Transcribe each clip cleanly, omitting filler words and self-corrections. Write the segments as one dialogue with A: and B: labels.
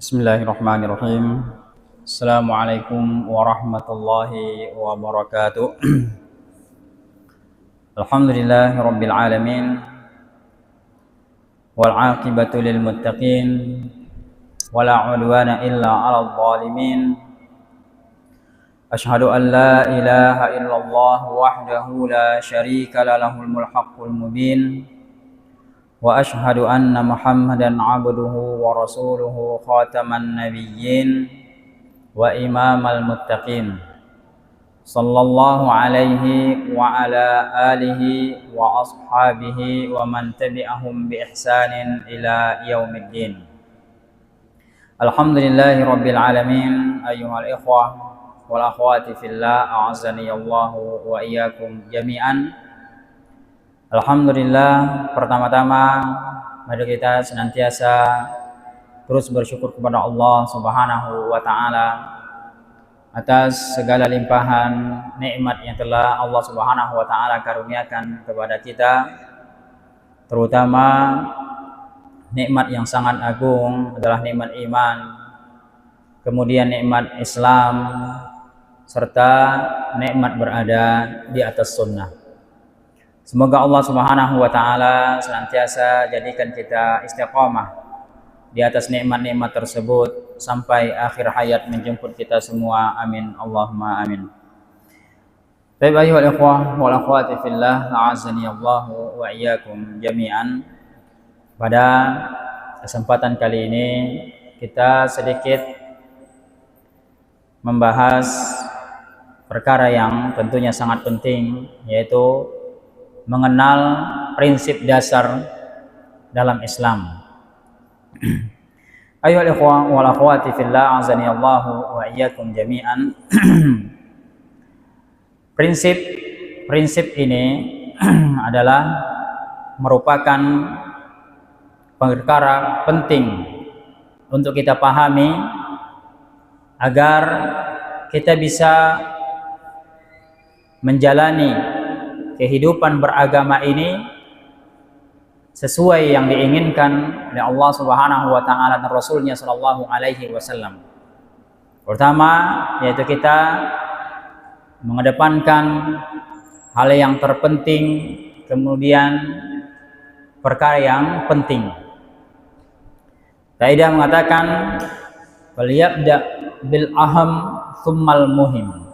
A: Bismillahirrahmanirrahim. Assalamualaikum warahmatullahi wabarakatuh. Alhamdulillahirabbil alamin. Wal 'aqibatu lil muttaqin. Wala 'udwana illa 'alal zalimin. Asyhadu an la ilaha illallah wahdahu la syarika lahul mulkul mubin. Wa ashhadu anna Muhammadan abduhu wa rasuluhu khataman nabiyyin wa imamal muttaqin sallallahu alaihi wa ala alihi wa ashabihi wa man tabi'ahum bi ihsanin ila yaumiddin. Alhamdulillahi rabbil alamin. Ayyuhal ikhwah wal akhwati fillah, a'azzani Allahu wa iyyakum jami'an. Alhamdulillah, pertama-tama mari kita senantiasa terus bersyukur kepada Allah Subhanahu wa taala atas segala limpahan nikmat yang telah Allah Subhanahu wa taala karuniakan kepada kita, terutama nikmat yang sangat agung adalah nikmat iman, kemudian nikmat Islam, serta nikmat berada di atas sunnah. Semoga Allah Subhanahu wa taala senantiasa jadikan kita istiqamah di atas nikmat-nikmat tersebut sampai akhir hayat menjemput kita semua. Amin Allahumma amin. Baik ayuhal ikhwah wal akhwati fillah, a'azzani Allahu wa iyyakum jami'an. Pada kesempatan kali ini kita sedikit membahas perkara yang tentunya sangat penting, yaitu mengenal prinsip dasar dalam Islam. Ayyuhal ikhwah wal akhwati fillah, azani Allahu wa iyyakum jami'an. Prinsip ini adalah merupakan perkara penting untuk kita pahami agar kita bisa menjalani kehidupan beragama ini sesuai yang diinginkan oleh Allah Subhanahu wa taala dan Rasulnya sallallahu alaihi wasallam. Pertama, yaitu kita mengedepankan hal yang terpenting, kemudian perkara yang penting. Kaidah mengatakan waliyabda bil aham tsummal muhim.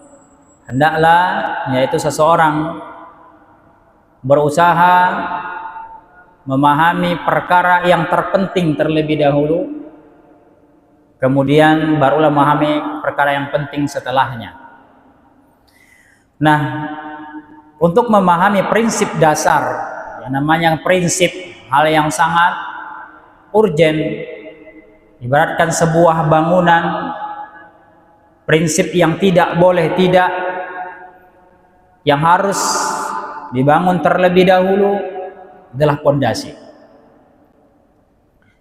A: Hendaklah, yaitu seseorang berusaha memahami perkara yang terpenting terlebih dahulu, kemudian barulah memahami perkara yang penting setelahnya. Nah, untuk memahami prinsip dasar, yang namanya prinsip, hal yang sangat urgen, ibaratkan sebuah bangunan, prinsip yang tidak boleh tidak, yang harus dibangun terlebih dahulu adalah pondasi.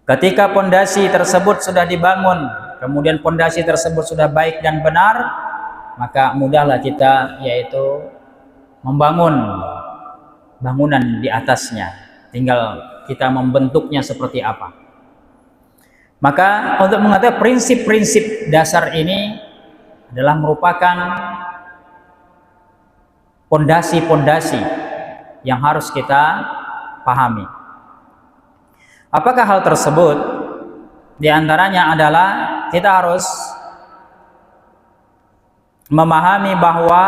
A: Ketika pondasi tersebut sudah dibangun, kemudian pondasi tersebut sudah baik dan benar, maka mudahlah kita yaitu membangun bangunan di atasnya. Tinggal kita membentuknya seperti apa. Maka untuk mengetahui prinsip-prinsip dasar ini adalah merupakan pondasi-pondasi yang harus kita pahami. Apakah hal tersebut? Di antaranya adalah kita harus memahami bahwa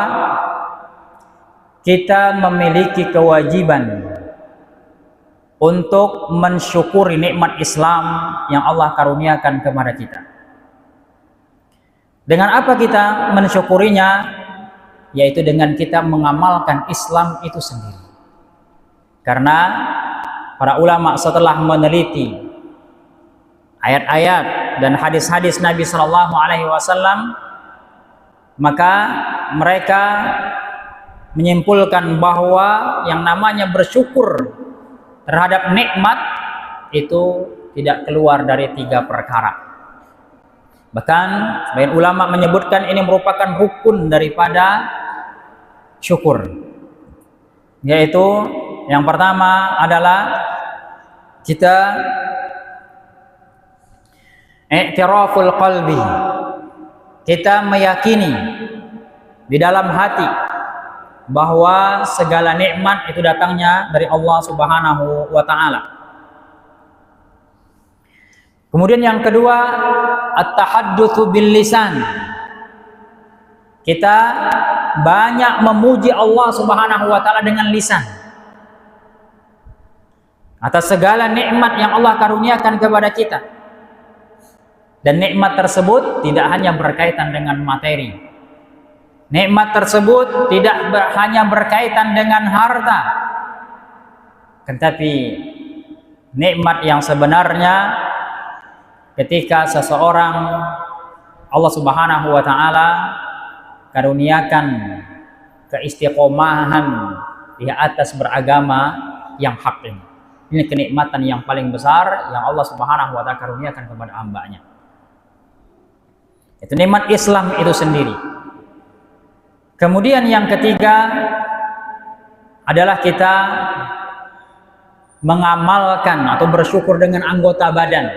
A: kita memiliki kewajiban untuk mensyukuri nikmat Islam yang Allah karuniakan kepada kita. Dengan apa kita mensyukurinya? Yaitu dengan kita mengamalkan Islam itu sendiri. Karena para ulama setelah meneliti ayat-ayat dan hadis-hadis Nabi Shallallahu Alaihi Wasallam, maka mereka menyimpulkan bahwa yang namanya bersyukur terhadap nikmat itu tidak keluar dari 3 perkara. Bahkan sebagian ulama menyebutkan ini merupakan rukun daripada syukur, yaitu yang pertama adalah kita i'tiraful qalbi, kita meyakini di dalam hati bahwa segala nikmat itu datangnya dari Allah Subhanahu wa taala. Kemudian yang kedua, at-tahaddutsu bil lisan. Kita banyak memuji Allah Subhanahu wa taala dengan lisan atas segala nikmat yang Allah karuniakan kepada kita. Dan nikmat tersebut tidak hanya berkaitan dengan materi. Nikmat tersebut tidak hanya berkaitan dengan harta. Tetapi nikmat yang sebenarnya ketika seseorang Allah Subhanahu wa taala karuniakan keistiqomahan di atas beragama yang hak ini. Ini kenikmatan yang paling besar yang Allah Subhanahu wa taala karuniakan kepada hamba-Nya. Itu nikmat Islam itu sendiri. Kemudian yang ketiga adalah kita mengamalkan atau bersyukur dengan anggota badan,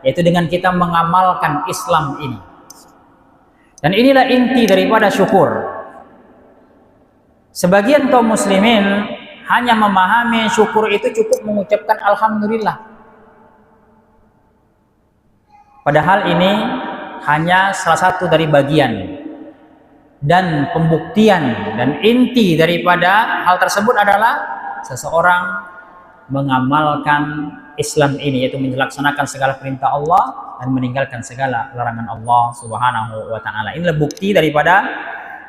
A: yaitu dengan kita mengamalkan Islam ini. Dan inilah inti daripada syukur. Sebagian kaum muslimin hanya memahami syukur itu cukup mengucapkan alhamdulillah. Padahal ini hanya salah satu dari bagian dan pembuktian dan inti daripada hal tersebut adalah seseorang mengamalkan Islam ini, yaitu melaksanakan segala perintah Allah dan meninggalkan segala larangan Allah Subhanahu wa taala. Inilah bukti daripada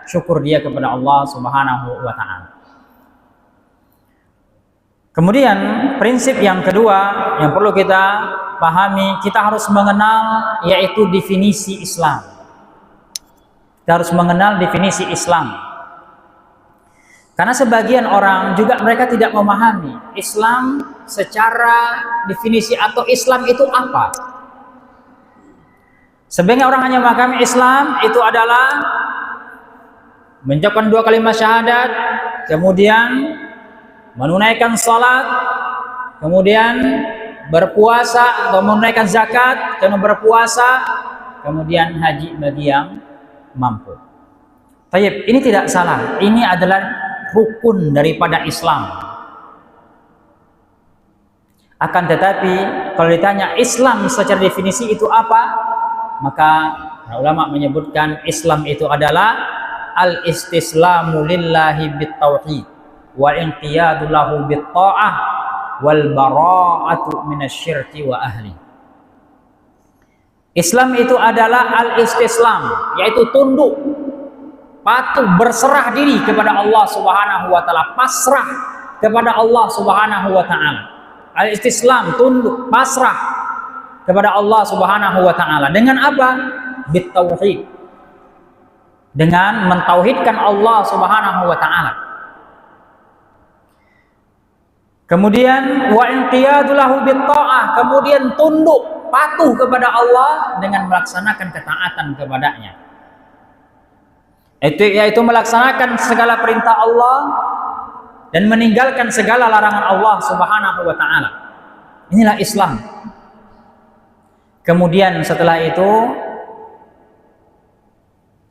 A: syukur dia kepada Allah Subhanahu wa taala. Kemudian prinsip yang kedua yang perlu kita pahami, kita harus mengenal yaitu definisi Islam. Kita harus mengenal definisi Islam. Karena sebagian orang juga mereka tidak memahami Islam secara definisi atau Islam itu apa. Sebagian orang hanya memahami Islam itu adalah mengucapkan 2 kalimat syahadat, kemudian menunaikan salat, kemudian berpuasa atau menunaikan zakat, kemudian berpuasa, kemudian haji bagi yang mampu. Baik, ini tidak salah. Ini adalah rukun daripada Islam. Akan tetapi kalau ditanya Islam secara definisi itu apa, maka ulama menyebutkan Islam itu adalah al-istislamu lillahi bit-tauhid wal inqiyadu lahu bit-ta'ah wal bara'atu minasyirki wa ahli. Islam itu adalah al-istislam, yaitu tunduk, patuh, berserah diri kepada Allah Subhanahu wa taala, pasrah kepada Allah Subhanahu wa taala. Al-istislam, tunduk, pasrah kepada Allah Subhanahu wa taala. Dengan apa? Bit-tauhid. Dengan mentauhidkan Allah Subhanahu wa taala. Kemudian wa inqiyadu lahu bit-ta'ah, kemudian tunduk, patuh kepada Allah dengan melaksanakan ketaatan kepadanya. Yaitu melaksanakan segala perintah Allah dan meninggalkan segala larangan Allah Subhanahu wa taala. Inilah Islam. Kemudian setelah itu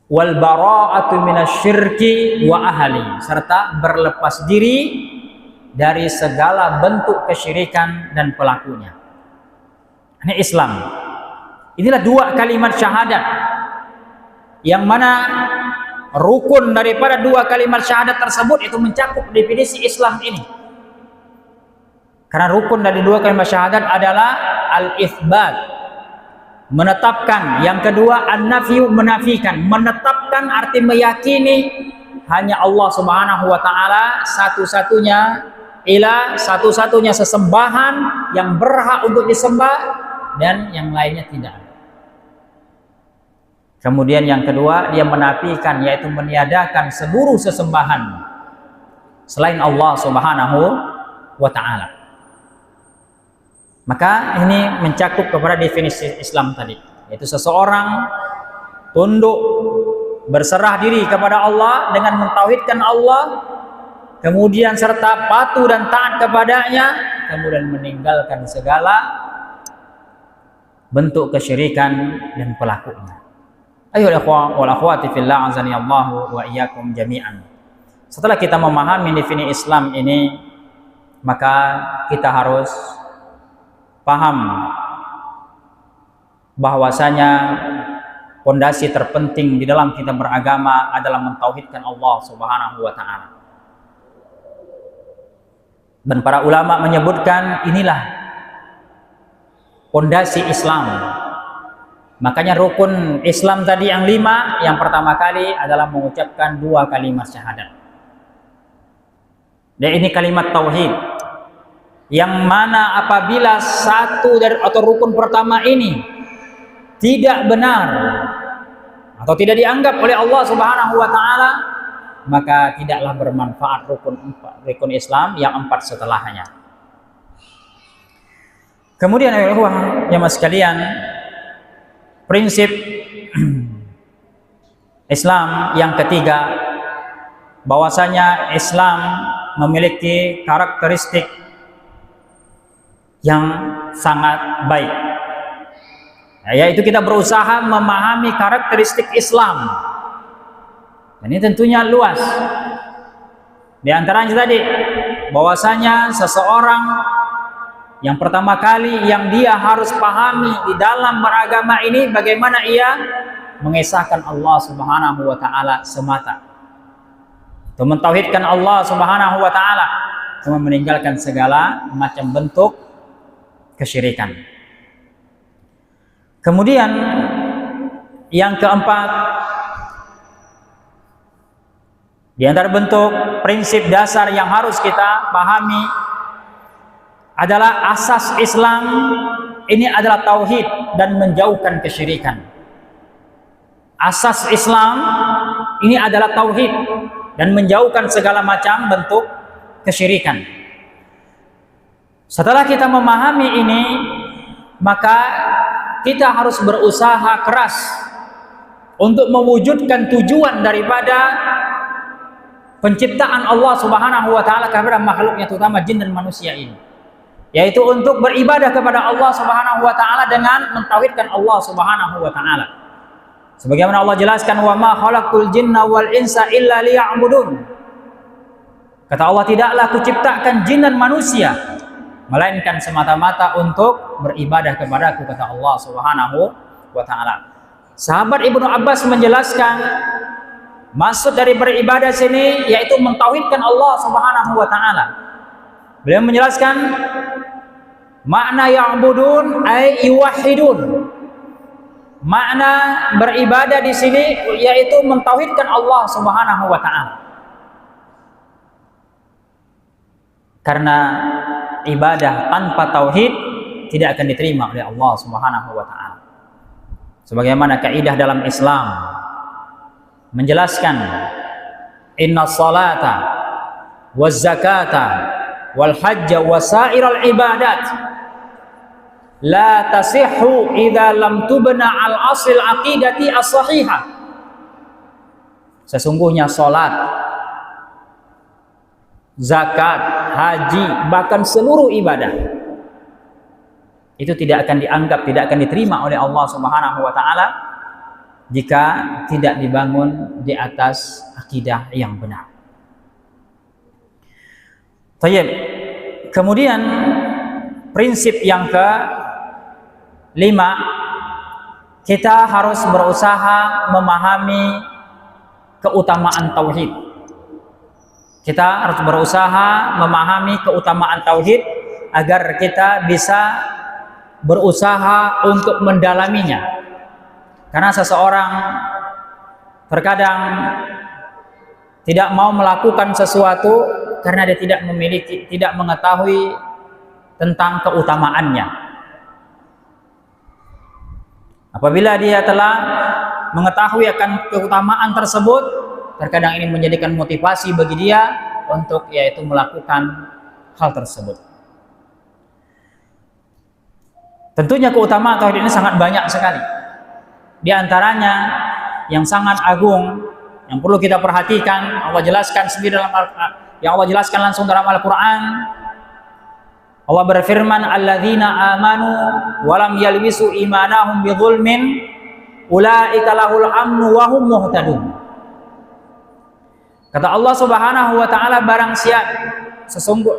A: wal bara'atu minasyirki wa ahli, serta berlepas diri dari segala bentuk kesyirikan dan pelakunya. Ini Islam. Inilah 2 kalimat syahadat yang mana rukun daripada 2 kalimat syahadat tersebut itu mencakup definisi Islam ini. Karena rukun dari 2 kalimat syahadat adalah al-itsbat, menetapkan. Yang kedua an-nafyu, menafikan. Menetapkan arti meyakini hanya Allah Subhanahu wa taala satu-satunya ilah, satu-satunya sesembahan yang berhak untuk disembah dan yang lainnya tidak. Kemudian yang kedua dia menafikan, yaitu meniadakan seluruh sesembahan selain Allah Subhanahu wa taala. Maka ini mencakup kepada definisi Islam tadi, yaitu seseorang tunduk, berserah diri kepada Allah dengan mentauhidkan Allah, kemudian serta patuh dan taat kepadanya, kemudian meninggalkan segala bentuk kesyirikan dan pelakunya. Ayo ikhwan wal akhwati fillah, azani Allah wa iyyakum jami'an. Setelah kita memahami definisi Islam ini, maka kita harus paham bahwasanya pondasi terpenting di dalam kita beragama adalah mentauhidkan Allah Subhanahu wa taala. Dan para ulama menyebutkan inilah pondasi Islam. Makanya rukun Islam tadi yang 5, yang pertama kali adalah mengucapkan 2 kalimat syahadat. Dan ini kalimat tauhid, yang mana apabila satu dari atau rukun pertama ini tidak benar atau tidak dianggap oleh Allah Subhanahu wa taala, maka tidaklah bermanfaat rukun Islam yang 4 setelahnya. Kemudian jemaah sekalian, prinsip Islam yang ketiga, bahwasanya Islam memiliki karakteristik yang sangat baik, yaitu kita berusaha memahami karakteristik Islam. Ini tentunya luas. Di antaranya tadi, bahwasanya seseorang yang pertama kali yang dia harus pahami di dalam beragama ini, bagaimana ia mengesahkan Allah Subhanahu wa taala semata, atau mentauhidkan Allah Subhanahu wa taala, sama meninggalkan segala macam bentuk kesyirikan. Kemudian yang keempat, di antara bentuk prinsip dasar yang harus kita pahami adalah asas Islam ini adalah tauhid dan menjauhkan kesyirikan. Asas Islam ini adalah tauhid dan menjauhkan segala macam bentuk kesyirikan. Setelah kita memahami ini, maka kita harus berusaha keras untuk mewujudkan tujuan daripada penciptaan Allah Subhanahu wa taala kepada makhluknya, terutama jin dan manusia ini, yaitu untuk beribadah kepada Allah Subhanahu wa taala dengan mentauhidkan Allah Subhanahu wa taala. Sebagaimana Allah jelaskan, wa ma khalaqul jinna wal insa illa liya'budun. Kata Allah, tidaklah kuciptakan jin dan manusia melainkan semata-mata untuk beribadah kepadaku, kata Allah Subhanahu wa taala. Sahabat Ibnu Abbas menjelaskan maksud dari beribadah sini yaitu mentauhidkan Allah Subhanahu wa taala. Beliau menjelaskan makna ya'budun ay yuwahhidun. Makna beribadah di sini yaitu mentauhidkan Allah Subhanahu wa taala. Karena ibadah tanpa tauhid tidak akan diterima oleh Allah Subhanahu wa taala. Sebagaimana kaidah dalam Islam menjelaskan, inna salata waz zakata wal hajja wa sa'iral ibadat la tasihhu idza lam tubna al asil aqidati as-sahihah. Sesungguhnya salat, zakat, haji, bahkan seluruh ibadah itu tidak akan dianggap, tidak akan diterima oleh Allah Subhanahu wa taala jika tidak dibangun di atas akidah yang benar. Baik. Kemudian prinsip yang ke-5, kita harus berusaha memahami keutamaan tauhid. Kita harus berusaha memahami keutamaan tauhid agar kita bisa berusaha untuk mendalaminya. Karena seseorang terkadang tidak mau melakukan sesuatu karena dia tidak mengetahui tentang keutamaannya. Apabila dia telah mengetahui akan keutamaan tersebut, terkadang ini menjadikan motivasi bagi dia untuk yaitu melakukan hal tersebut. Tentunya keutamaan tauhid ini sangat banyak sekali. Di antaranya yang sangat agung yang perlu kita perhatikan, Allah jelaskan sendiri dalam yang Allah jelaskan langsung dalam Al-Qur'an. Allah berfirman, alladzina amanu wa lam yalbisu imanahum bidzulmin ulaika lahul amnu wa hum muhtadun. Kata Allah Subhanahu wa taala, barang siapa sesungguh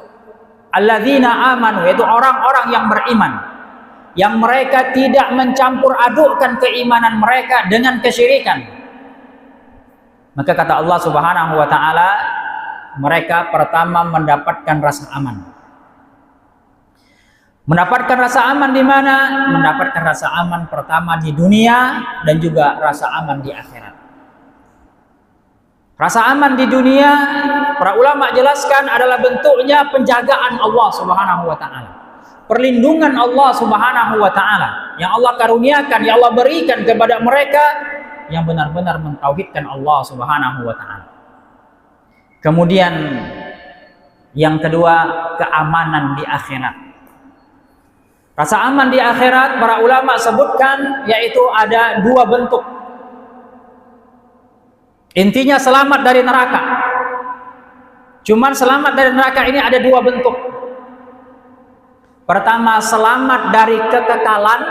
A: alladzina amanu, yaitu orang-orang yang beriman, yang mereka tidak mencampur adukkan keimanan mereka dengan kesyirikan, maka kata Allah Subhanahu wa taala, mereka pertama mendapatkan rasa aman. Mendapatkan rasa aman di mana? Mendapatkan rasa aman pertama di dunia dan juga rasa aman di akhirat. Rasa aman di dunia, para ulama jelaskan adalah bentuknya penjagaan Allah Subhanahu wa taala. Perlindungan Allah Subhanahu wa taala yang Allah karuniakan, yang Allah berikan kepada mereka yang benar-benar mentauhidkan Allah Subhanahu wa taala. Kemudian yang kedua, keamanan di akhirat. Rasa aman di akhirat para ulama sebutkan yaitu ada dua bentuk. Intinya selamat dari neraka. Cuman selamat dari neraka ini ada dua bentuk. Pertama, selamat dari kekekalan.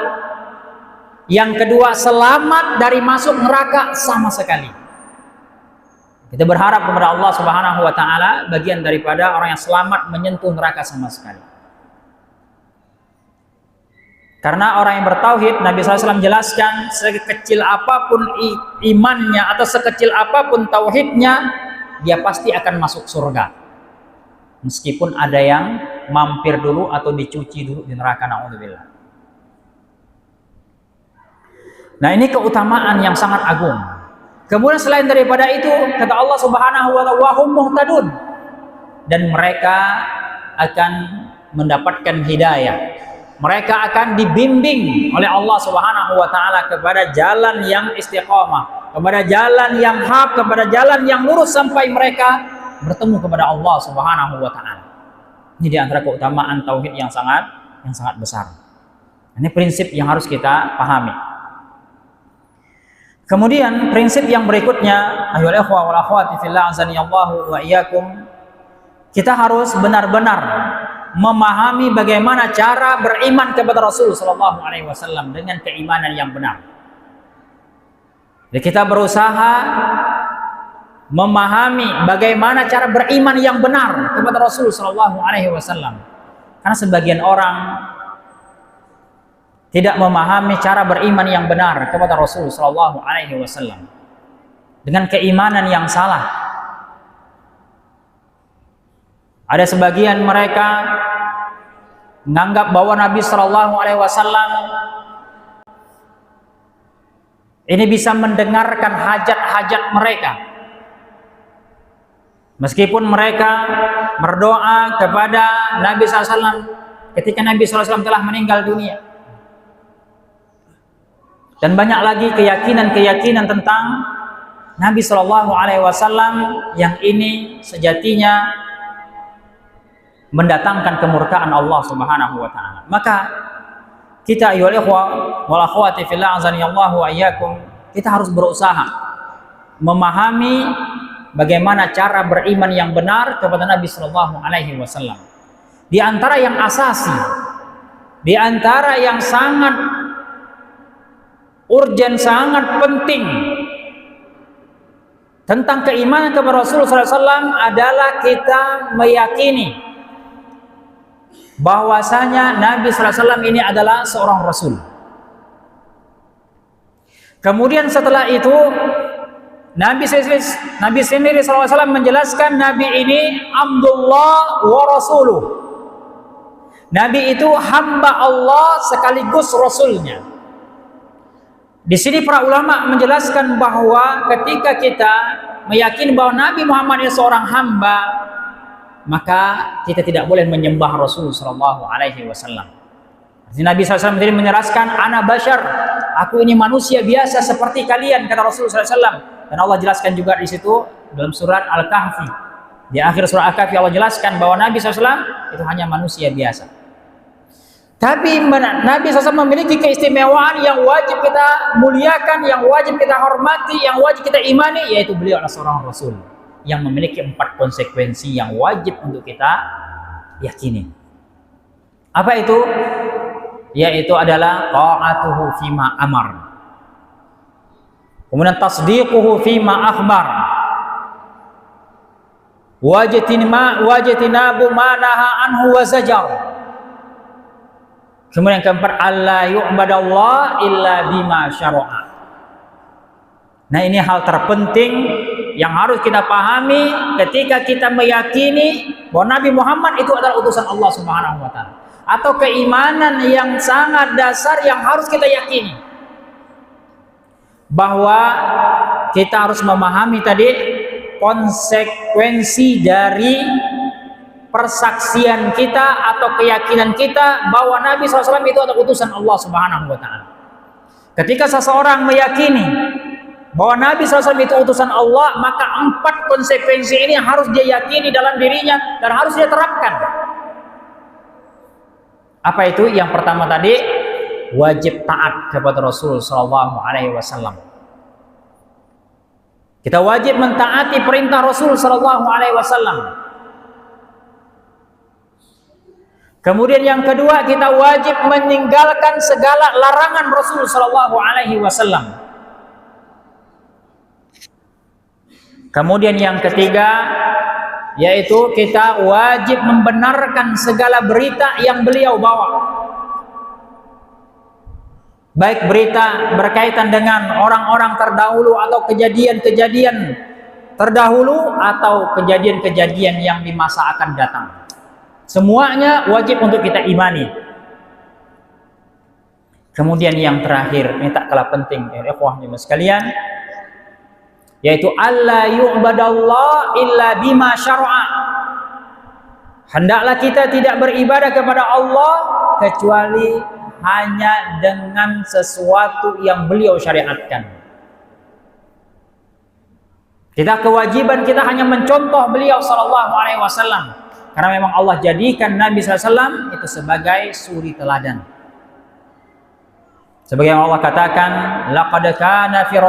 A: Yang kedua, selamat dari masuk neraka sama sekali. Kita berharap kepada Allah Subhanahu wa taala bagian daripada orang yang selamat menyentuh neraka sama sekali. Karena orang yang bertauhid, Nabi SAW jelaskan, sekecil apapun imannya atau sekecil apapun tauhidnya, dia pasti akan masuk surga. Meskipun ada yang mampir dulu atau dicuci dulu di neraka, na'udzubillah. Nah, ini keutamaan yang sangat agung. Kemudian selain daripada itu, kata Allah Subhanahu wa ta'ala, wahum muhtadun, dan mereka akan mendapatkan hidayah. Mereka akan dibimbing oleh Allah Subhanahu wa taala kepada jalan yang istiqamah, kepada jalan yang hak, kepada jalan yang lurus sampai mereka bertemu kepada Allah Subhanahu wa taala. Ini di antara keutamaan tauhid yang sangat besar. Ini prinsip yang harus kita pahami. Kemudian prinsip yang berikutnya, ayyuhal ikhwah wal akhwati fillah azanillahu wa iyyakum, kita harus benar-benar memahami bagaimana cara beriman kepada Rasul sallallahu alaihi wasallam dengan keimanan yang benar. Jadi kita berusaha memahami bagaimana cara beriman yang benar kepada Rasul sallallahu alaihi wasallam. Karena sebagian orang tidak memahami cara beriman yang benar kepada Rasul sallallahu alaihi wasallam dengan keimanan yang salah. Ada sebagian mereka menganggap bahwa Nabi Shallallahu Alaihi Wasallam ini bisa mendengarkan hajat-hajat mereka, meskipun mereka berdoa kepada Nabi SAW ketika Nabi SAW telah meninggal dunia. Dan banyak lagi keyakinan-keyakinan tentang Nabi Shallallahu Alaihi Wasallam yang ini sejatinya mendatangkan kemurkaan Allah Subhanahu wa taala. Maka kita ayyuhal ikhwah wal akhwati fillah azanillahu wa iyyakum, kita harus berusaha memahami bagaimana cara beriman yang benar kepada Nabi sallallahu alaihi wasallam. Di antara yang asasi, di antara yang sangat urgen, sangat penting tentang keimanan kepada Rasulullah sallallahu alaihi wasallam adalah kita meyakini bahwasanya Nabi SAW ini adalah seorang Rasul. Kemudian setelah itu Nabi sendiri SAW menjelaskan Nabi ini Abdullah wa Rasuluh. Nabi itu hamba Allah sekaligus Rasulnya. Di sini para ulama menjelaskan bahwa ketika kita meyakini bahwa Nabi Muhammad ini seorang hamba, maka kita tidak boleh menyembah Rasul sallallahu alaihi wasallam. Nabi SAW sendiri menjelaskan, ana bashar, aku ini manusia biasa seperti kalian, kata Rasul SAW. Dan Allah jelaskan juga di situ dalam surat Al-Kahfi, di akhir surat Al-Kahfi Allah jelaskan bahwa Nabi SAW itu hanya manusia biasa. Tapi Nabi SAW memiliki keistimewaan yang wajib kita muliakan, yang wajib kita hormati, yang wajib kita imani, yaitu beliau adalah seorang Rasul yang memiliki 4 konsekuensi yang wajib untuk kita yakini. Apa itu? Yaitu adalah ta'atuhu fima amar, kemudian tasdiquhu fima akhbar, wajtinabu ma naha anhu wa zajar. Kemudian yang keempat, alla yu'badallah illa bima syara'a. Nah, ini hal terpenting yang harus kita pahami ketika kita meyakini bahwa Nabi Muhammad itu adalah utusan Allah Subhanahu wa taala, atau keimanan yang sangat dasar yang harus kita yakini. Bahwa kita harus memahami tadi konsekuensi dari persaksian kita atau keyakinan kita bahwa Nabi SAW itu adalah utusan Allah Subhanahu wa taala. Ketika seseorang meyakini bahwa Nabi SAW itu utusan Allah, maka 4 konsekuensi ini harus dia yakini dalam dirinya dan harus dia terapkan. Apa itu? Yang pertama tadi, wajib taat kepada Rasul Shallallahu Alaihi Wasallam. Kita wajib mentaati perintah Rasul Shallallahu Alaihi Wasallam. Kemudian yang kedua, kita wajib meninggalkan segala larangan Rasul Shallallahu Alaihi Wasallam. Kemudian yang ketiga, yaitu kita wajib membenarkan segala berita yang beliau bawa, baik berita berkaitan dengan orang-orang terdahulu atau kejadian-kejadian terdahulu atau kejadian-kejadian yang di masa akan datang. Semuanya wajib untuk kita imani. Kemudian yang terakhir, ini tak kalah penting ya ikhwah sekalian, yaitu alla yu'badallah illa bima syara'a. Hendaklah kita tidak beribadah kepada Allah kecuali hanya dengan sesuatu yang beliau syariatkan. Kita kewajiban kita hanya mencontoh beliau sallallahu alaihi wasallam, karena memang Allah jadikan Nabi SAW itu sebagai suri teladan. Sebagaimana Allah katakan, laqad kana fi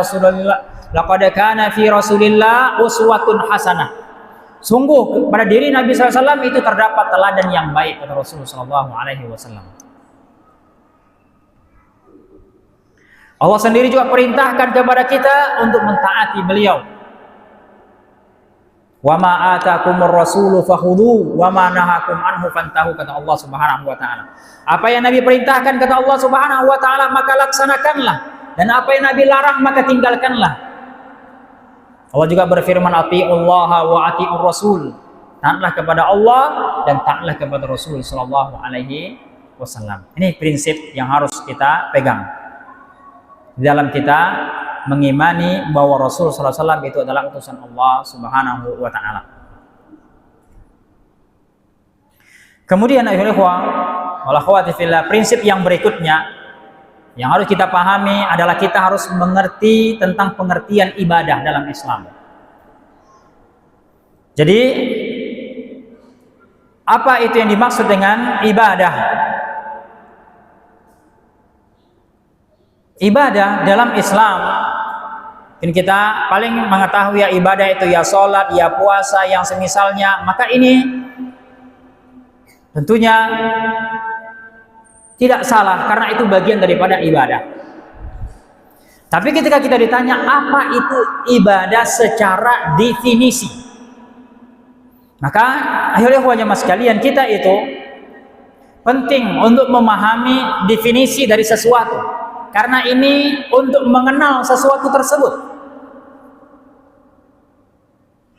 A: Rasulillah uswatun hasanah. Sungguh pada diri Nabi SAW itu terdapat teladan yang baik kata Rasulullah SAW. Allah sendiri juga perintahkan kepada kita untuk mentaati beliau. Wa ma atakumur rasulu fakhudhu wa ma nahakum anhu fantahu, kata Allah Subhanahu wa taala. Apa yang Nabi perintahkan kata Allah Subhanahu wa taala maka laksanakanlah, dan apa yang Nabi larang maka tinggalkanlah. Allah juga berfirman, atiullaha wa atiur rasul. Taatlah kepada Allah dan taatlah kepada Rasul sallallahu alaihi wasallam. Ini prinsip yang harus kita pegang dalam kita mengimani bahwa Rasul sallallahu alaihi wasallam itu adalah utusan Allah Subhanahu wa taala. Kemudian ayuhal ikhwah wal akhwati fillah, prinsip yang berikutnya yang harus kita pahami adalah kita harus mengerti tentang pengertian ibadah dalam Islam. Jadi apa itu yang dimaksud dengan ibadah? Ibadah dalam Islam, kita paling mengetahui ya ibadah itu ya sholat, ya puasa, yang semisalnya. Maka ini tentunya tidak salah karena itu bagian daripada ibadah. Tapi ketika kita ditanya apa itu ibadah secara definisi, maka akhirnya jemaah sekalian, kita itu penting untuk memahami definisi dari sesuatu. Karena ini untuk mengenal sesuatu tersebut.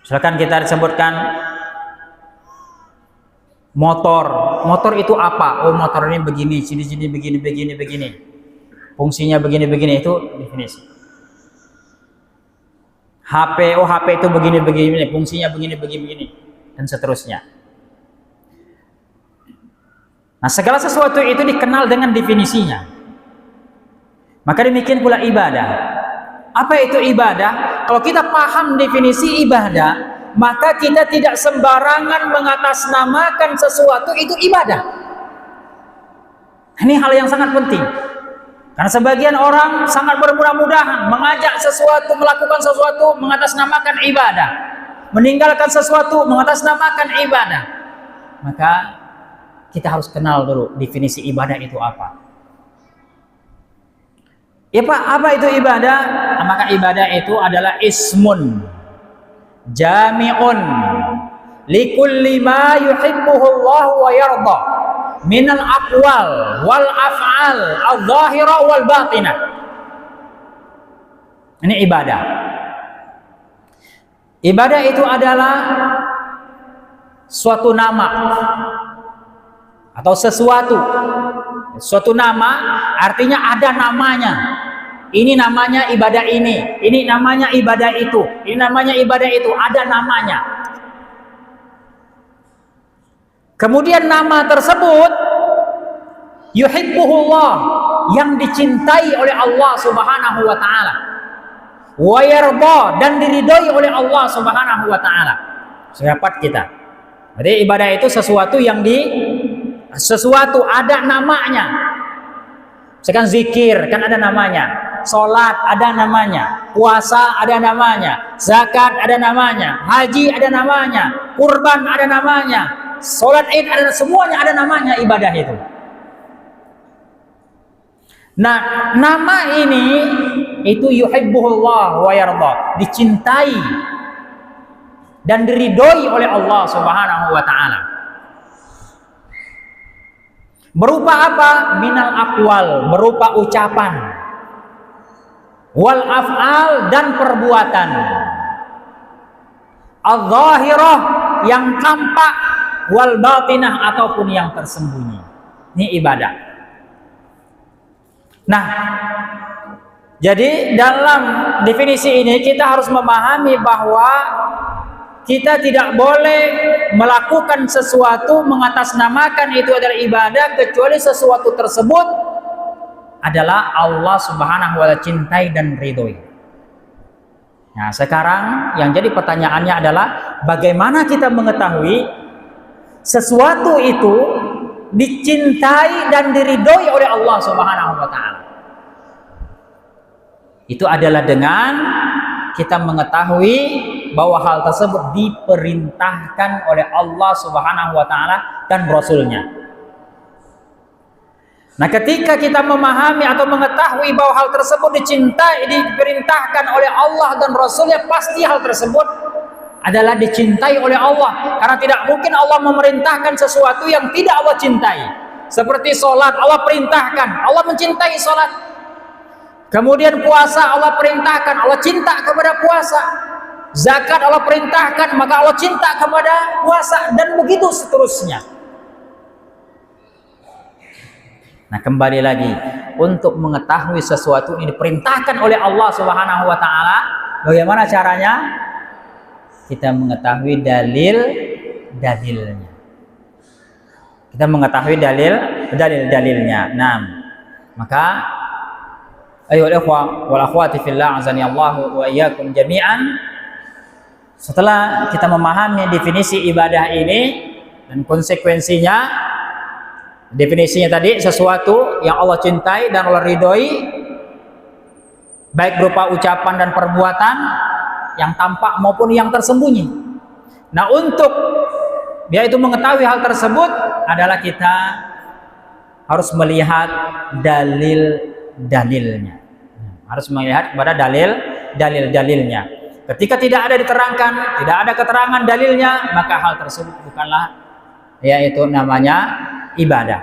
A: Misalkan kita disebutkan motor itu apa? Oh, motor ini begini, sini begini. Fungsinya begini, itu definisi. HP, oh HP itu begini, fungsinya begini, dan seterusnya. Nah, segala sesuatu itu dikenal dengan definisinya. Maka demikian pula ibadah. Apa itu ibadah? Kalau kita paham definisi ibadah, maka kita tidak sembarangan mengatasnamakan sesuatu itu ibadah. Ini hal yang sangat penting. Karena sebagian orang sangat bermudah-mudahan mengajak sesuatu, melakukan sesuatu mengatasnamakan ibadah, meninggalkan sesuatu mengatasnamakan ibadah. Maka kita harus kenal dulu definisi ibadah itu apa. Ya Pak, apa itu ibadah? Maka ibadah itu adalah ismun jami'un likulli ma yuhibbuhu Allah wa yarda minal aqwal wal af'al al-zahira wal batinah. Ini ibadah. Ibadah itu adalah suatu nama atau sesuatu. Suatu nama artinya ada namanya. Ini namanya ibadah ini namanya ibadah itu, ini namanya ibadah itu, ada namanya. Kemudian nama tersebut yuhibbuhullah, yang dicintai oleh Allah Subhanahu wa taala. Wa yarda, dan diridhoi oleh Allah Subhanahu wa taala. Siapa kita? Jadi ibadah itu sesuatu yang sesuatu ada namanya. Misalkan zikir kan ada namanya. Salat ada namanya, puasa ada namanya, zakat ada namanya, haji ada namanya, kurban ada namanya, salat Id ada, semuanya ada namanya ibadah itu. Nah, nama ini itu yuhibbuhullah wa yarda, dicintai dan diridhoi oleh Allah Subhanahu wa taala. Berupa apa? Minal aqwal, berupa ucapan, wal af'al, dan perbuatan, al-zahirah, yang tampak, wal batinah, ataupun yang tersembunyi. Ini ibadah. Nah, jadi dalam definisi ini kita harus memahami bahwa kita tidak boleh melakukan sesuatu mengatasnamakan itu adalah ibadah kecuali sesuatu tersebut adalah Allah Subhanahu wa ta'ala cintai dan ridhoi. Nah, sekarang yang jadi pertanyaannya adalah bagaimana kita mengetahui sesuatu itu dicintai dan diridhoi oleh Allah Subhanahu wa ta'ala? Itu adalah dengan kita mengetahui bahwa hal tersebut diperintahkan oleh Allah Subhanahu wa ta'ala dan Rasul-Nya. Nah, ketika kita memahami atau mengetahui bahwa hal tersebut dicintai, diperintahkan oleh Allah dan Rasul-Nya, pasti hal tersebut adalah dicintai oleh Allah. Karena tidak mungkin Allah memerintahkan sesuatu yang tidak Allah cintai. Seperti sholat, Allah perintahkan, Allah mencintai sholat. Kemudian puasa, Allah perintahkan, Allah cinta kepada puasa. Zakat Allah perintahkan, maka Allah cinta kepada puasa, dan begitu seterusnya. Nah, kembali lagi, untuk mengetahui sesuatu ini diperintahkan oleh Allah Subhanahu wa taala, bagaimana caranya? Kita mengetahui dalilnya. Kita mengetahui dalilnya. Nah, maka ayyuhal ikhwah wal akhwati fillah azani Allah wa iyyakum jami'an, setelah kita memahami definisi ibadah ini dan konsekuensinya. Definisinya tadi sesuatu yang Allah cintai dan Allah ridhoi, baik berupa ucapan dan perbuatan yang tampak maupun yang tersembunyi. Nah, untuk dia itu mengetahui hal tersebut adalah kita harus melihat dalilnya. Harus melihat kepada dalilnya. Ketika tidak ada diterangkan, tidak ada keterangan dalilnya, maka hal tersebut bukanlah yaitu namanya ibadah.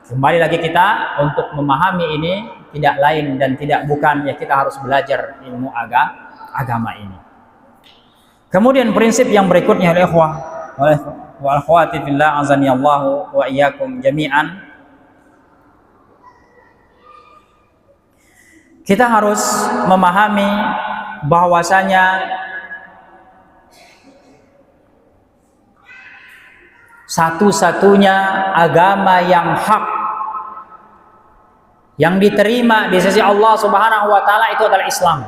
A: Kembali lagi kita untuk memahami ini tidak lain dan tidak bukan ya kita harus belajar ilmu agama ini. Kemudian prinsip yang berikutnya oleh ikhwah wal akhwati fillah azani Allah wa iyyakum jami'an, kita harus memahami bahwasanya satu-satunya agama yang hak yang diterima di sisi Allah Subhanahu wa taala itu adalah Islam.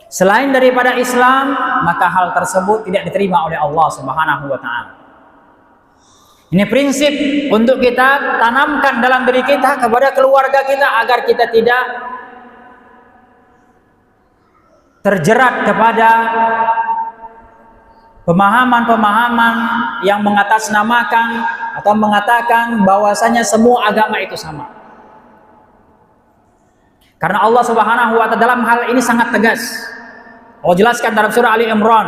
A: Selain daripada Islam, maka hal tersebut tidak diterima oleh Allah Subhanahu wa taala. Ini prinsip untuk kita tanamkan dalam diri kita, kepada keluarga kita, agar kita tidak terjerat kepada pemahaman-pemahaman yang mengatasnamakan atau mengatakan bahwasanya semua agama itu sama. Karena Allah Subhanahu wa ta'ala dalam hal ini sangat tegas. Allah jelaskan dalam surah Ali Imran,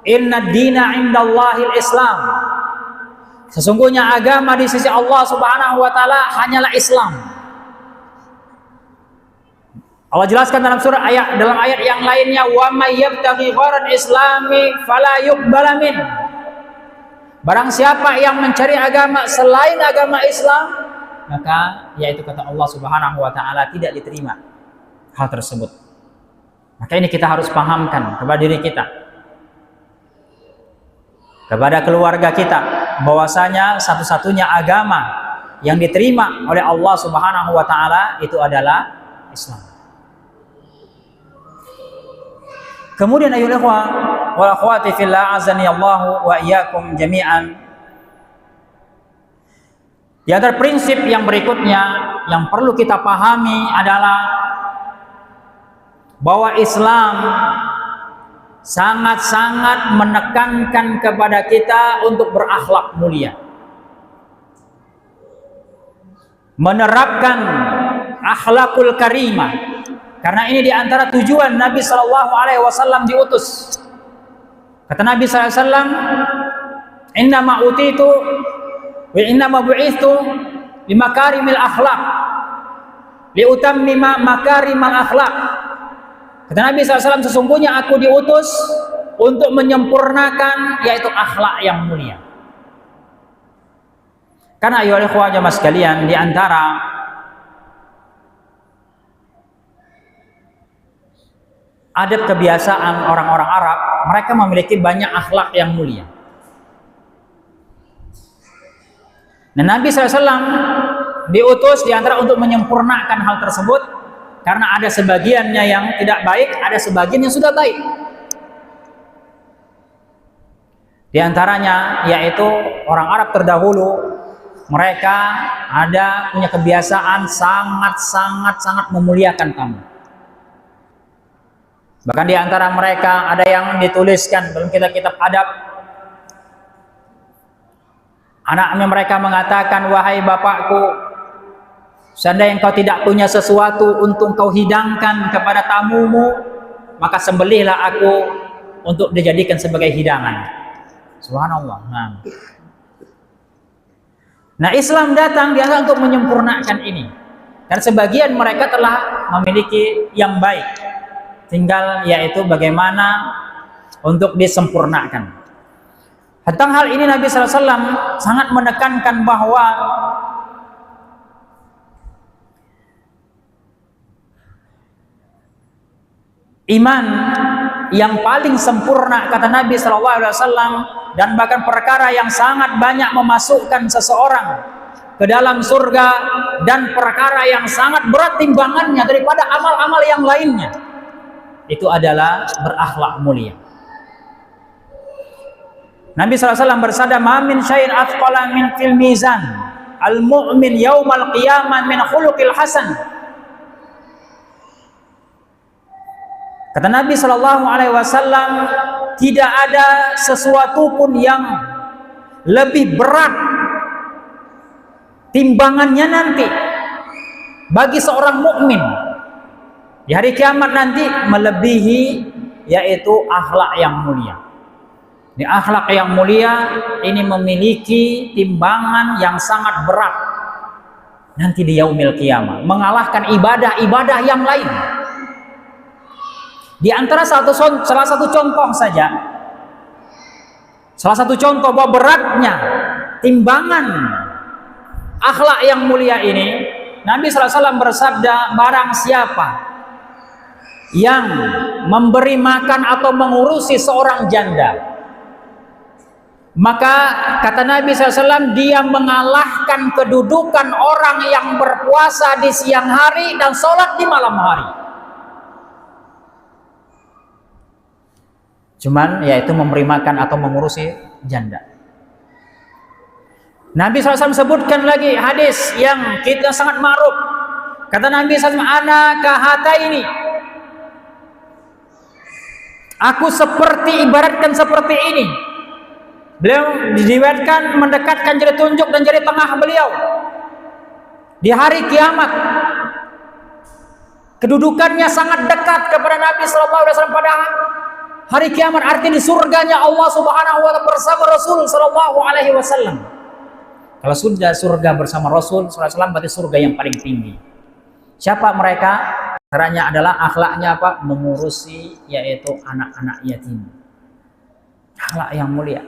A: "Inna dina 'indallahil Islam." Sesungguhnya agama di sisi Allah Subhanahu wa ta'ala hanyalah Islam. Allah jelaskan dalam ayat yang lainnya, "Wa may yabtaghi ghairal islami fala yuqbala min." Barang siapa yang mencari agama selain agama Islam, maka yaitu kata Allah Subhanahu wa ta'ala tidak diterima hal tersebut. Maka ini kita harus pahamkan kepada diri kita, kepada keluarga kita, bahwasanya satu-satunya agama yang diterima oleh Allah Subhanahu wa ta'ala itu adalah Islam. Kemudian ayyuhal ikhwah wal akhwati fillah, azani Allahu wa iyyakum jami'an. Di antara prinsip yang berikutnya yang perlu kita pahami adalah bahwa Islam sangat-sangat menekankan kepada kita untuk berakhlak mulia, menerapkan akhlakul karimah. Karena ini diantara tujuan Nabi Shallallahu Alaihi Wasallam diutus. Kata Nabi Sallallahu Alaihi Wasallam, "Innama utitu wa innama bu'ithu bimakarimil akhlak, liutammima makarimal akhlak." Kata Nabi Sallallahu Alaihi Wasallam, sesungguhnya aku diutus untuk menyempurnakan yaitu akhlak yang mulia. Karena ayo ikhwah jamaah sekalian, di antara adab kebiasaan orang-orang Arab, mereka memiliki banyak akhlak yang mulia. Dan Nabi SAW diutus diantara untuk menyempurnakan hal tersebut, karena ada sebagiannya yang tidak baik, ada sebagian yang sudah baik. Di antaranya yaitu orang Arab terdahulu, mereka punya kebiasaan sangat memuliakan tamu. Bahkan di antara mereka ada yang dituliskan dalam kitab-kitab adab. Anaknya mereka mengatakan, "Wahai bapakku, seandainya engkau tidak punya sesuatu untuk engkau hidangkan kepada tamumu, maka sembelihlah aku untuk dijadikan sebagai hidangan." Subhanallah. Nah, Islam datang diantara untuk menyempurnakan ini. Dan sebagian mereka telah memiliki yang baik. Tinggal yaitu bagaimana untuk disempurnakan. Tentang hal ini Nabi SAW sangat menekankan bahwa iman yang paling sempurna, kata Nabi SAW, dan bahkan perkara yang sangat banyak memasukkan seseorang ke dalam surga, dan perkara yang sangat berat timbangannya daripada amal-amal yang lainnya, itu adalah berakhlak mulia. Nabi SAW bersabda, "Ma min syai'in athqala min fil mizan al-mu'min yaumal qiyamah min khuluqil hasan." Kata Nabi SAW, tidak ada sesuatu pun yang lebih berat timbangannya nanti bagi seorang mukmin di hari kiamat nanti melebihi yaitu akhlak yang mulia. Di akhlak yang mulia ini memiliki timbangan yang sangat berat nanti di yaumil qiyamah, mengalahkan ibadah-ibadah yang lain. Di antara salah satu contoh saja, salah satu contoh bahwa beratnya timbangan akhlak yang mulia ini, Nabi SAW bersabda, "Barang siapa yang memberi makan atau mengurusi seorang janda, maka kata Nabi SAW, dia mengalahkan kedudukan orang yang berpuasa di siang hari dan sholat di malam hari." Cuman yaitu memberi makan atau mengurusi janda. Nabi SAW sebutkan lagi hadis yang kita sangat ma'ruf. Kata Nabi SAW, ana kahataini, aku seperti, ibaratkan seperti ini. Beliau diriwayatkan mendekatkan jari tunjuk dan jari tengah beliau di hari kiamat. Kedudukannya sangat dekat kepada Nabi SAW pada hari kiamat, artinya di surganya Allah Subhanahu wa taala bersama Rasul sallallahu alaihi wasallam. Kalau sudah surga bersama Rasul sallallahu alaihi wasallam berarti surga yang paling tinggi. Siapa mereka? Caranya adalah akhlaknya apa? Mengurusi yaitu anak-anak yatim. Akhlak yang mulia.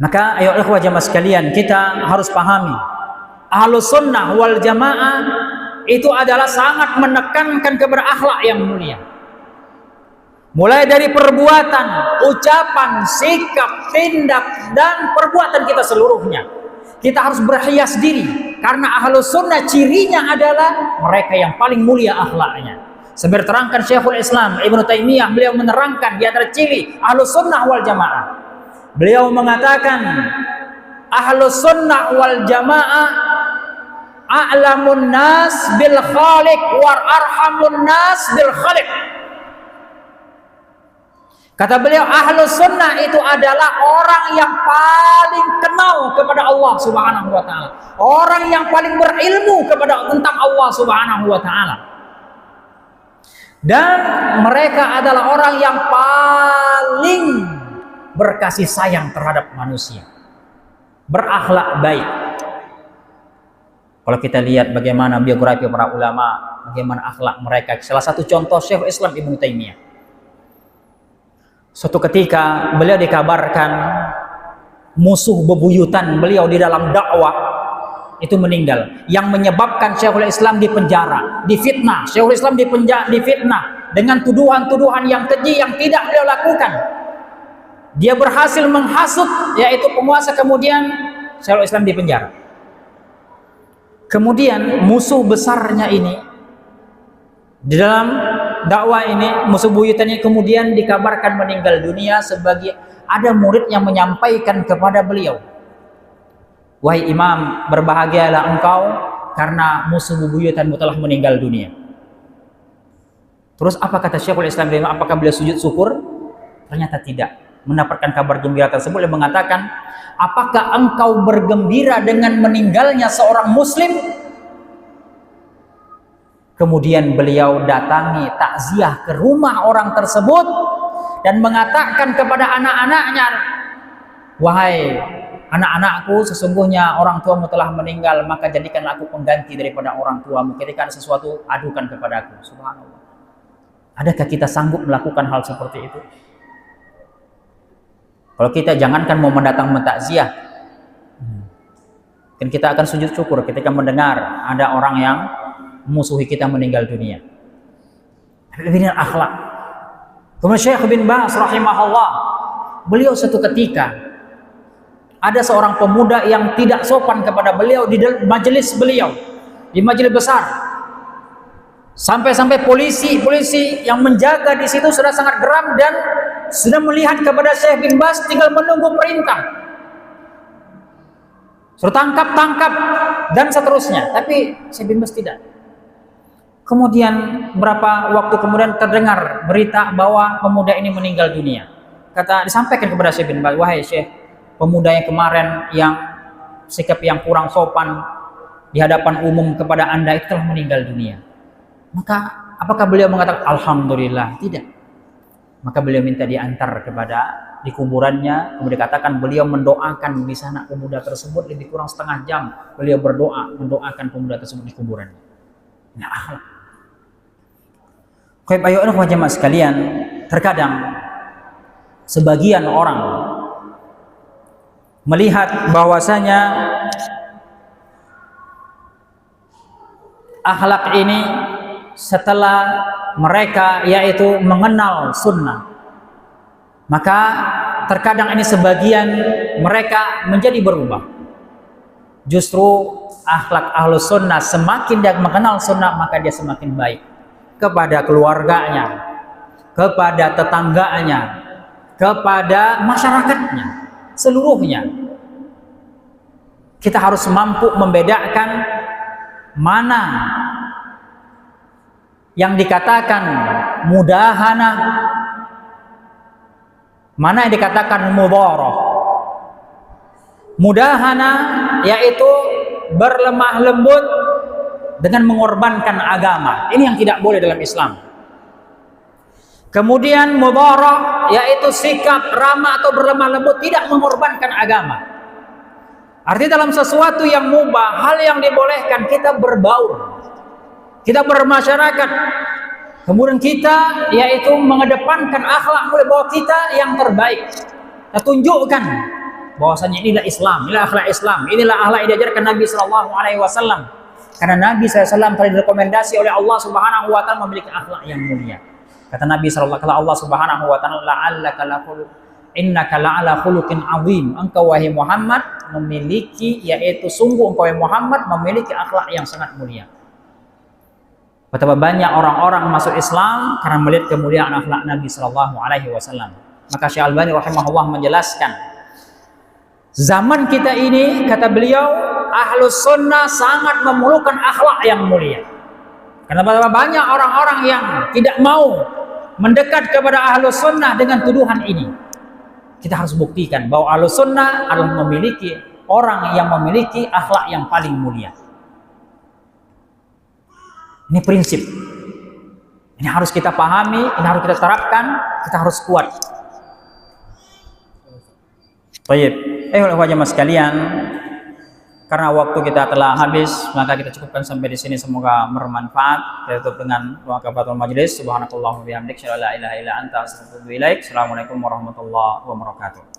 A: Maka ayo ikhwah jamaah sekalian, kita harus pahami Ahlus Sunnah wal Jamaah itu adalah sangat menekankan kepada akhlak yang mulia. Mulai dari perbuatan, ucapan, sikap, tindak, dan perbuatan kita seluruhnya. Kita harus berhias diri, karena Ahlus Sunnah cirinya adalah mereka yang paling mulia akhlaknya. Seperti terangkan Syekhul Islam Ibnu Taimiyah, beliau menerangkan di antara ciri Ahlus Sunnah wal Jamaah. Beliau mengatakan, Ahlus Sunnah wal Jamaah a'lamun nas bil khaliq wa arhamun nas bil khaliq. Kata beliau, Ahlus Sunnah itu adalah orang yang paling kenal kepada Allah Subhanahu wa taala, orang yang paling berilmu tentang Allah Subhanahu wa taala, dan mereka adalah orang yang paling berkasih sayang terhadap manusia, berakhlak baik. Kalau kita lihat bagaimana biografi para ulama, bagaimana akhlak mereka, salah satu contoh Syekhul Islam Ibnu Taimiyah. Suatu ketika beliau dikabarkan musuh bebuyutan beliau di dalam dakwah itu meninggal, yang menyebabkan Syekhul Islam dipenjara, difitnah. Syekhul Islam difitnah dengan tuduhan-tuduhan yang keji yang tidak beliau lakukan. Dia berhasil menghasut yaitu penguasa, kemudian Syekhul Islam dipenjara. Kemudian musuh besarnya ini di dalam dakwah ini, musuh buyutannya kemudian dikabarkan meninggal dunia. Sebagai ada murid yang menyampaikan kepada beliau, wahai imam, berbahagialah engkau karena musuh buyutanmu telah meninggal dunia. Terus apa kata Syekhul Islam? Apakah beliau sujud syukur? Ternyata tidak. Mendapatkan kabar gembira tersebut, dia mengatakan, apakah engkau bergembira dengan meninggalnya seorang muslim? Kemudian beliau datangi takziah ke rumah orang tersebut dan mengatakan kepada anak-anaknya, wahai anak-anakku, sesungguhnya orang tuamu telah meninggal, maka jadikanlah aku pengganti daripada orang tuamu. Ketika ada sesuatu, adukan kepadaku. Subhanallah. Adakah kita sanggup melakukan hal seperti itu? Kalau kita jangankan mau mendatang mentakziah, dan kita akan sujud syukur ketika mendengar ada orang yang musuhi kita meninggal dunia. Ini akhlak. Kemudian Syekh bin Baz rahimahullah, beliau suatu ketika ada seorang pemuda yang tidak sopan kepada beliau di majelis beliau, di majelis besar. Sampai-sampai polisi yang menjaga di situ sudah sangat geram dan sudah melihat kepada Syekh bin Baz, tinggal menunggu perintah. Suruh tangkap dan seterusnya. Tapi Syekh bin Baz tidak. Kemudian berapa waktu kemudian terdengar berita bahwa pemuda ini meninggal dunia. Disampaikan kepada Syekh bin Baz, wahai Syekh, pemuda yang kemarin yang sikap yang kurang sopan di hadapan umum kepada Anda itu telah meninggal dunia. Maka apakah beliau mengatakan alhamdulillah? Tidak. Maka beliau minta diantar di kuburannya. Kemudian dikatakan beliau mendoakan di sana pemuda tersebut lebih kurang setengah jam. Beliau mendoakan pemuda tersebut di kuburannya. Ini akhlak. Ayo jemaah sekalian, terkadang sebagian orang melihat bahwasanya akhlak ini setelah mereka yaitu mengenal sunnah, maka terkadang ini sebagian mereka menjadi berubah. Justru akhlak ahlus sunnah, semakin dia mengenal sunnah maka dia semakin baik kepada keluarganya, kepada tetangganya, kepada masyarakatnya. seluruhnya. Kita harus mampu membedakan mana yang dikatakan mudahana, mana yang dikatakan mudharah. Mudahana yaitu berlemah lembut dengan mengorbankan agama. Ini yang tidak boleh dalam Islam. Kemudian mudharah yaitu sikap ramah atau berlemah lembut tidak mengorbankan agama. Artinya dalam sesuatu yang mubah, hal yang dibolehkan, kita berbaur, kita bermasyarakat, kemudian kita yaitu mengedepankan akhlak mulia bahwa kita yang terbaik. Kita tunjukkan bahwasanya inilah Islam, inilah akhlak Islam, inilah akhlak yang diajarkan Nabi Shallallahu Alaihi Wasallam. Karena Nabi SAW telah direkomendasi oleh Allah Subhanahu Wa Taala memiliki akhlak yang mulia. Kata Nabi Shallallahu Alaihi Wasallam, Allah Subhanahu Wa Taala, la'allaka laqul innaka la'ala khuluqin azim. Engkau wahai Muhammad memiliki, yaitu sungguh engkau wahai Muhammad memiliki akhlak yang sangat mulia. Betapa banyak orang-orang masuk Islam karena melihat kemuliaan akhlak Nabi Shallallahu Alaihi Wasallam. Maka Syekh Albani rahimahullah menjelaskan, zaman kita ini, kata beliau, Ahlus Sunnah sangat memerlukan akhlak yang mulia. Karena betapa banyak orang-orang yang tidak mau mendekat kepada Ahlus Sunnah dengan tuduhan ini. Kita harus buktikan bahwa Ahlus Sunnah adalah memiliki orang yang memiliki akhlak yang paling mulia. Ini prinsip. Ini harus kita pahami, ini harus kita terapkan, kita harus kuat. Baik, jemaah sekalian, karena waktu kita telah habis, maka kita cukupkan sampai di sini. Semoga bermanfaat. Kita tutup dengan doa kafaratul majelis. Subhanakallahumma wa bihamdika, asyhadu an la ilaha illa anta, astaghfiruka wa atubu ilaik. Assalamualaikum warahmatullahi wabarakatuh.